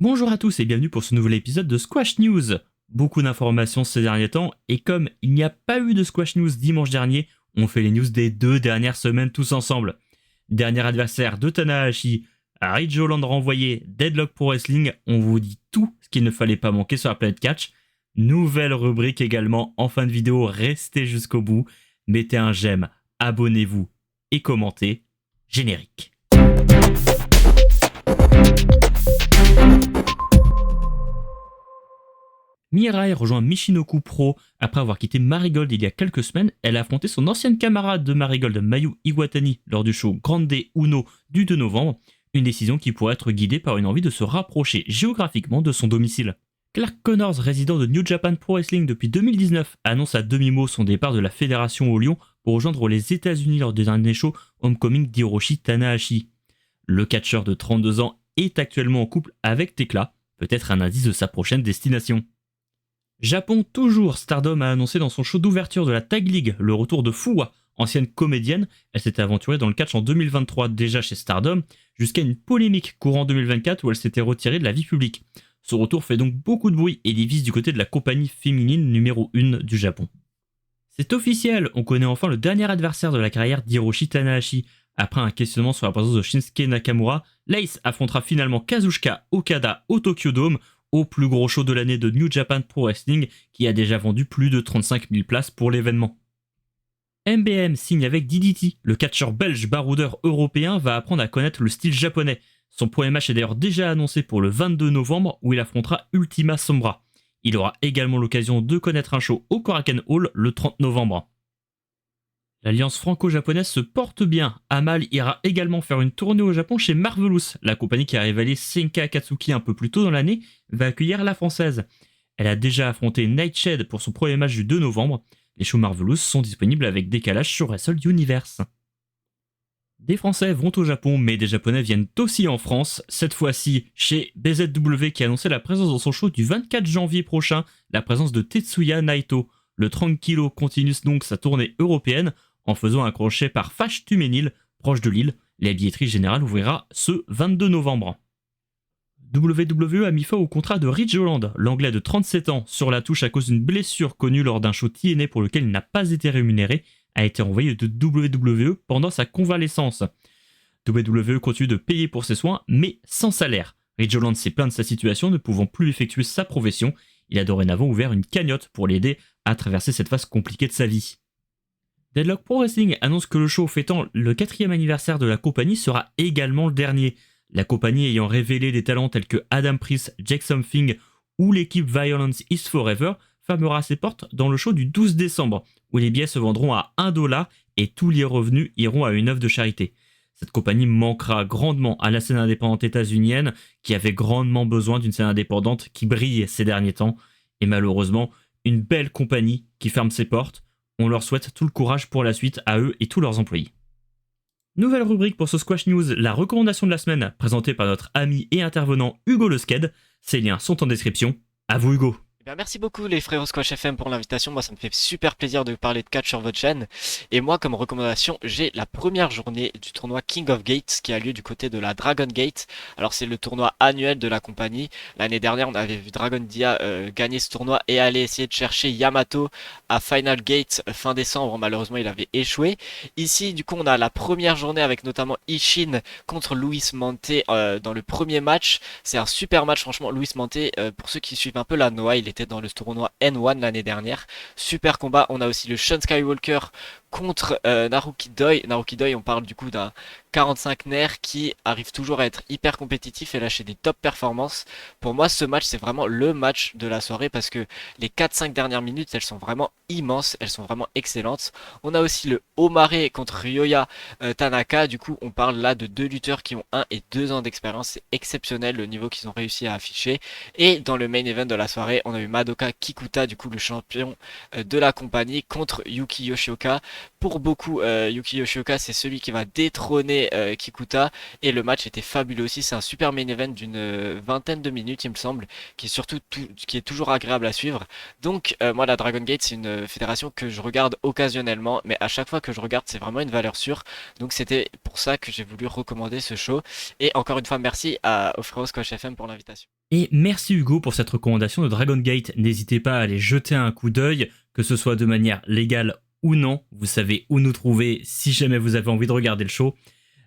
Bonjour à tous et bienvenue pour ce nouvel épisode de Squash News. Beaucoup d'informations ces derniers temps et comme il n'y a pas eu de Squash News dimanche dernier, on fait les news des 2 dernières semaines tous ensemble. Dernier adversaire de Tanahashi, Ridge Holland renvoyé, Deadlock Pro Wrestling, on vous dit tout ce qu'il ne fallait pas manquer sur la planète catch. Nouvelle rubrique également en fin de vidéo, restez jusqu'au bout, mettez un j'aime, abonnez-vous et commentez. Générique. Mirai rejoint Michinoku Pro après avoir quitté Marigold il y a quelques semaines. Elle a affronté son ancienne camarade de Marigold, Mayu Iwatani, lors du show Grande Uno du 2 novembre. Une décision qui pourrait être guidée par une envie de se rapprocher géographiquement de son domicile. Clark Connors, résident de New Japan Pro Wrestling depuis 2019, annonce à demi-mot son départ de la fédération au Lyon pour rejoindre les États-Unis lors des derniers shows Homecoming d'Hiroshi Tanahashi. Le catcheur de 32 ans est actuellement en couple avec Tekla, peut-être un indice de sa prochaine destination. Japon toujours, Stardom a annoncé dans son show d'ouverture de la Tag League le retour de Fuwa, ancienne comédienne. Elle s'était aventurée dans le catch en 2023 déjà chez Stardom, jusqu'à une polémique courant 2024 où elle s'était retirée de la vie publique. Ce retour fait donc beaucoup de bruit et divise du côté de la compagnie féminine numéro 1 du Japon. C'est officiel, on connaît enfin le dernier adversaire de la carrière d'Hiroshi Tanahashi. Après un questionnement sur la présence de Shinsuke Nakamura, l'Ace affrontera finalement Kazuchika Okada au Tokyo Dome, au plus gros show de l'année de New Japan Pro Wrestling qui a déjà vendu plus de 35 000 places pour l'événement. MBM signe avec DDT, le catcheur belge baroudeur européen va apprendre à connaître le style japonais. Son premier match est d'ailleurs déjà annoncé pour le 22 novembre où il affrontera Ultima Sombra. Il aura également l'occasion de connaître un show au Korakuen Hall le 30 novembre. L'alliance franco-japonaise se porte bien. Amal ira également faire une tournée au Japon chez Marvelous. La compagnie qui a révélé Senka Akatsuki un peu plus tôt dans l'année va accueillir la française. Elle a déjà affronté Nightshade pour son premier match du 2 novembre. Les shows Marvelous sont disponibles avec décalage sur Wrestle Universe. Des Français vont au Japon, mais des Japonais viennent aussi en France. Cette fois-ci chez BZW qui a annoncé la présence dans son show du 24 janvier prochain, la présence de Tetsuya Naito. Le Tranquilo continue donc sa tournée européenne en faisant un crochet par Fache-Tuménil, proche de Lille. La billetterie générale ouvrira ce 22 novembre. WWE a mis fin au contrat de Ridge Holland, l'anglais de 37 ans, sur la touche à cause d'une blessure connue lors d'un show TNA pour lequel il n'a pas été rémunéré, a été renvoyé de WWE pendant sa convalescence. WWE continue de payer pour ses soins, mais sans salaire. Ridge Holland s'est plaint de sa situation, ne pouvant plus effectuer sa profession. Il a dorénavant ouvert une cagnotte pour l'aider à traverser cette phase compliquée de sa vie. Deadlock Pro Wrestling annonce que le show fêtant le 4e anniversaire de la compagnie sera également le dernier. La compagnie ayant révélé des talents tels que Adam Priest, Jake Something ou l'équipe Violence is Forever fermera ses portes dans le show du 12 décembre, où les billets se vendront à 1$ et tous les revenus iront à une œuvre de charité. Cette compagnie manquera grandement à la scène indépendante états-unienne, qui avait grandement besoin d'une scène indépendante qui brille ces derniers temps, et malheureusement, une belle compagnie qui ferme ses portes. On leur souhaite tout le courage pour la suite à eux et tous leurs employés. Nouvelle rubrique pour ce Squash News, la recommandation de la semaine, présentée par notre ami et intervenant Hugo Lesked. Ces liens sont en description. À vous Hugo. Eh bien, merci beaucoup les frérots Squash FM pour l'invitation. Moi, ça me fait super plaisir de parler de catch sur votre chaîne. Et moi, comme recommandation, j'ai la première journée du tournoi King of Gates qui a lieu du côté de la Dragon Gate. Alors, c'est le tournoi annuel de la compagnie. L'année dernière, on avait vu Dragon Dia gagner ce tournoi et aller essayer de chercher Yamato à Final Gate fin décembre. Malheureusement, il avait échoué. Ici, du coup, on a la première journée avec notamment Ishin contre Luis Mante dans le premier match. C'est un super match, franchement. Luis Mante, pour ceux qui suivent un peu la Noah, il était dans le tournoi N1 l'année dernière. Super combat. On a aussi le Sean Skywalker contre Naruki Doi. Naruki Doi, on parle du coup d'un 45 nerfs qui arrive toujours à être hyper compétitif et lâcher des top performances. Pour moi, ce match, c'est vraiment le match de la soirée parce que les 4-5 dernières minutes, elles sont vraiment immenses, elles sont vraiment excellentes. On a aussi le Omare contre Ryoya Tanaka. Du coup, on parle là de deux lutteurs qui ont 1 et 2 ans d'expérience. C'est exceptionnel le niveau qu'ils ont réussi à afficher. Et dans le main event de la soirée, on a eu Madoka Kikuta, du coup le champion de la compagnie, contre Yuki Yoshioka. Pour beaucoup, Yuki Yoshioka, c'est celui qui va détrôner Kikuta. Et le match était fabuleux aussi. C'est un super main event d'une vingtaine de minutes, il me semble, qui est surtout qui est toujours agréable à suivre. Donc, moi, la Dragon Gate, c'est une fédération que je regarde occasionnellement, mais à chaque fois que je regarde, c'est vraiment une valeur sûre. Donc, c'était pour ça que j'ai voulu recommander ce show. Et encore une fois, merci au frérot Squash FM pour l'invitation. Et merci Hugo pour cette recommandation de Dragon Gate. N'hésitez pas à aller jeter un coup d'œil, que ce soit de manière légale ou non. Vous savez où nous trouver si jamais vous avez envie de regarder le show.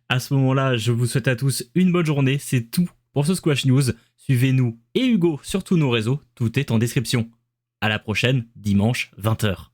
À ce moment-là, je vous souhaite à tous une bonne journée. C'est tout pour ce Squash News. Suivez-nous et Hugo sur tous nos réseaux. Tout est en description. À la prochaine, dimanche 20h.